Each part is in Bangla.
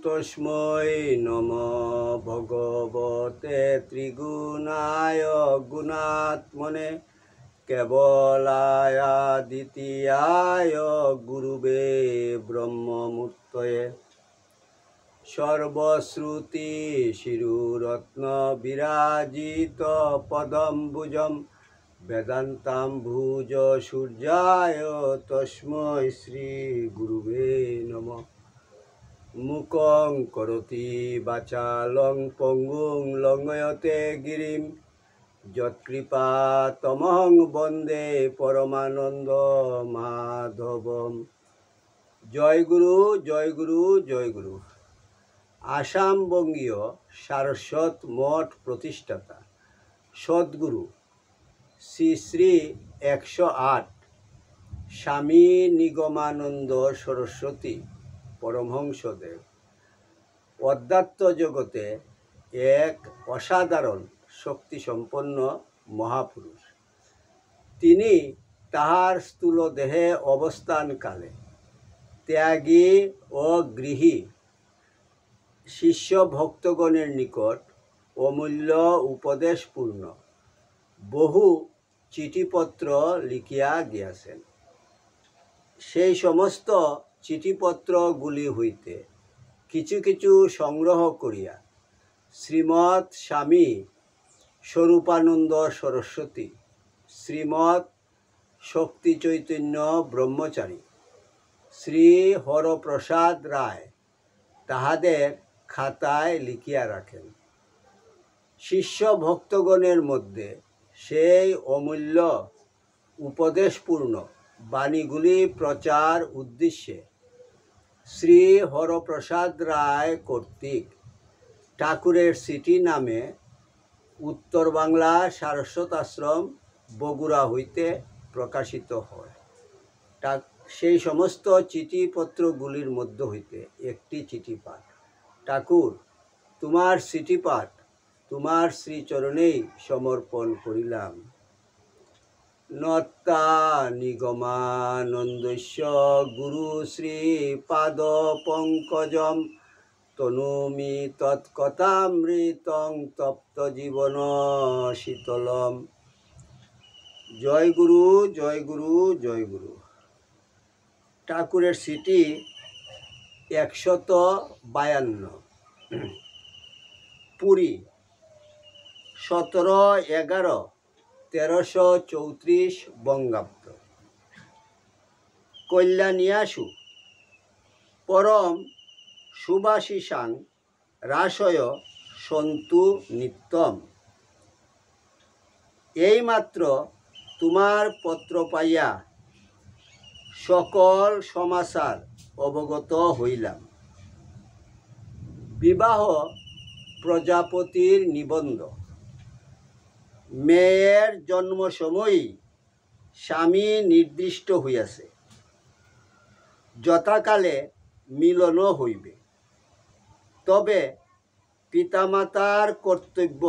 তস্मै নমঃ ভগবতে ত্রিগুণায় গুণাত্মনে কেবলায় দ্বিতীয়ায় গুরুবে ব্রহ্মমূর্তয়ে সর্বশ্রুতি শিরুরত্ন বিরাজিত পদম্বুজম বেদান্তাম্বুজ সূর্যায় তস্मै শ্রী গুরুবে নমঃ মুকং করতি বাচালং পঙ্গুং লঙ্ঘয়তে গিরিম যৎকৃপা তমহং বন্দে পরমানন্দ মাধবম। জয় গুরু, জয় গুরু, জয় গুরু। আসাম বঙ্গীয় সারস্বত মঠ প্রতিষ্ঠাতা সদ্গুরু শ্রী শ্রী 108 স্বামী নিগমানন্দ সরস্বতী পরমহংসদেব অধ্যাত্ম জগতে এক অসাধারণ শক্তিসম্পন্ন মহাপুরুষ। তিনি তাহার স্থূল দেহে অবস্থানকালে ত্যাগী ও গৃহী শিষ্য ভক্তগণের নিকট অমূল্য উপদেশপূর্ণ বহু চিঠিপত্র লিখিয়া গিয়াছেন। সেই সমস্ত চিঠিপত্রগুলি হইতে কিছু কিছু সংগ্রহ করিয়া শ্রীমৎ স্বামী স্বরূপানন্দ সরস্বতী, শ্রীমৎ শক্তি চৈতন্য ব্রহ্মচারী, শ্রী হরপ্রসাদ রায় তাহাদের খাতায় লিখিয়া রাখেন। শিষ্য ভক্তগণের মধ্যে সেই অমূল্য উপদেশপূর্ণ বাণীগুলি প্রচার উদ্দেশ্যে শ্রী হরপ্রসাদ রায় কর্তৃক ঠাকুরের সিটি নামে উত্তর বাংলা সারস্বত আশ্রম বগুড়া হইতে প্রকাশিত হয়। সেই সমস্ত চিঠিপত্রগুলির মধ্য হইতে একটি চিঠিপাঠ। ঠাকুর, তোমার চিঠিপাঠ তোমার শ্রীচরণেই সমর্পণ করিলাম। নত্তা নিগমানন্দস্য গুরু শ্রী পাদ পঙ্কজম তনুমি তৎকথামৃতং তপ্ত জীবন শীতলম। জয় গুরু, জয় গুরু, জয় গুরু। ঠাকুরের সিটি 152, পুরী, 17/11/1334 বঙ্গাব্দ। কল্যাণিয়াসু পরম সুভাষিসাং রাসয় সন্তু নিত্যম। এইমাত্র তোমার পত্র পাইয়া সকল সমাচার অবগত হইলাম। বিবাহ প্রজাপতির নিবন্ধ। মেয়ের জন্ম সময়ই স্বামী নির্দিষ্ট হইয়াছে, যথাকালে মিলন হইবে। তবে পিতামাতার কর্তব্য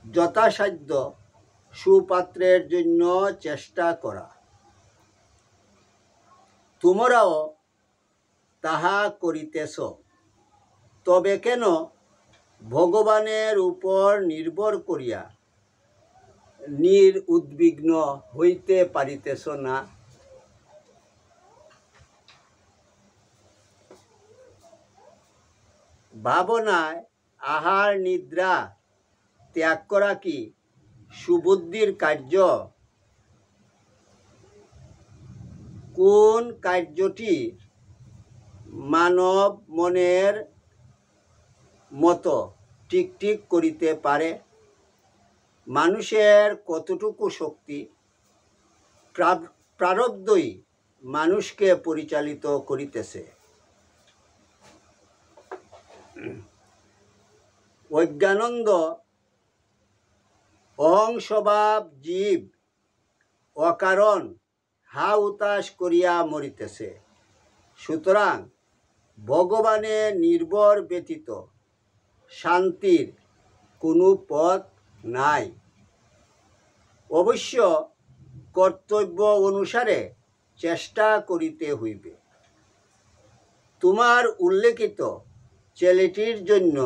যথাসাধ্য সুপাত্রের জন্য চেষ্টা করা। তোমরাও তাহা করিতেছ, তবে কেন ভগবানের উপর নির্ভর করিয়া নিরুদ্বিগ্ন হইতে পারিতেছ না? ভাবনায় আহার নিদ্রা ত্যাগ করা কি সুবুদ্ধির কার্য? কোন কার্যটি মানব মনের মতো ঠিক ঠিক করিতে পারে? মানুষের কতটুকু শক্তি? প্রারব্ধই মানুষকে পরিচালিত করিতেছে। অজ্ঞানন্দ অহংস্বভাব জীব অকারণ হা উতাস করিয়া মরিতেছে। সুতরাং ভগবানের নির্ভর ব্যতীত শান্তির কোনো পথ নাই। অবশ্য কর্তব্য অনুসারে চেষ্টা করিতে হইবে, তোমার উল্লেখিত ছেলেটির জন্য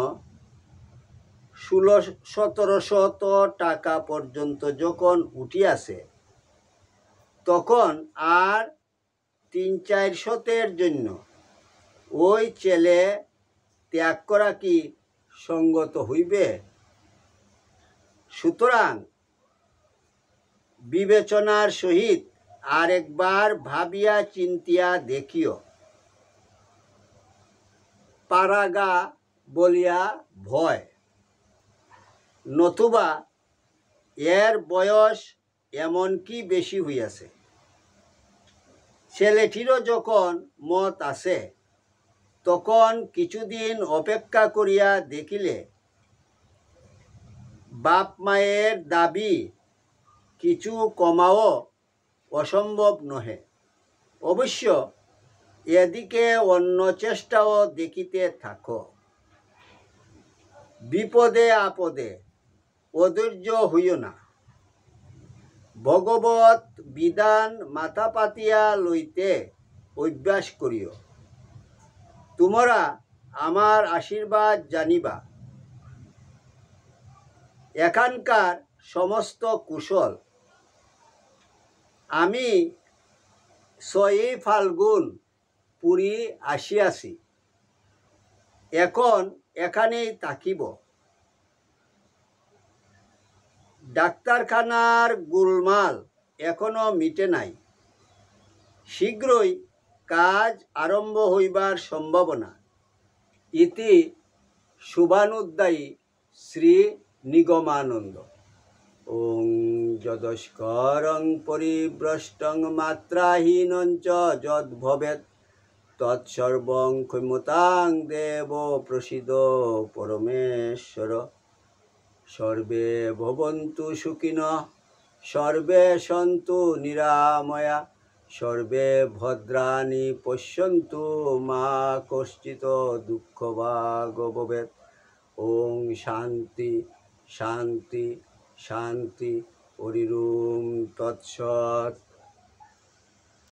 ১৬-১৭শত টাকা পর্যন্ত যখন উঠিয়াছে, তখন আর ৩-৪ শতের জন্য ওই ছেলে ত্যাগ করা কি সঙ্গত হইবে? সুতরাং বিবেচনার সহিত আরেকবার ভাবিয়া চিন্তিয়া দেখিও। পারাগা বলিয়া ভয়, নতুবা এর বয়স এমন কি বেশি হইয়াছে। ছেলেটিরও যখন মত আছে, তখন কিছুদিন অপেক্ষা করিয়া দেখিলে বাপ মায়ের দাবি কিছু কমাও অসম্ভব নহে। অবশ্য এদিকে অন্য চেষ্টাও দেখিতে থাকো। বিপদে আপদে অধৈর্য হইও না। ভগবত বিধান মাথা পাতিয়া লইতে অভ্যাস করিও। তোমরা আমার আশীর্বাদ জানিবা। এখানকার সমস্ত কুশল। আমি ৬ই ফাল্গুন পুরী আসিয়াছি, এখন এখানেই থাকিব। ডাক্তারখানার গোলমাল এখনো মিটে নাই। শীঘ্রই কাজ আরম্ভ হইবার সম্ভাবনা। ইতি শুভানুদ্দায়ী শ্রী নিগমানন্দ। ওং যদস্করং পরিভ্রষ্টং মাত্রাহীনং চ যদ্ভবেৎ তৎসর্বং ক্ষমতাং দেব প্রসীদ পরমেশ্বর। সর্বে ভবন্তু সুখিনঃ, সর্বে সন্তু নিরাময়া, সর্বে ভদ্রাণি পশ্যন্তু মা কশ্চিৎ দুঃখভাগ ভবেৎ। ওং শান্তি শান্তি শান্তি। হরি ওম তৎসৎ।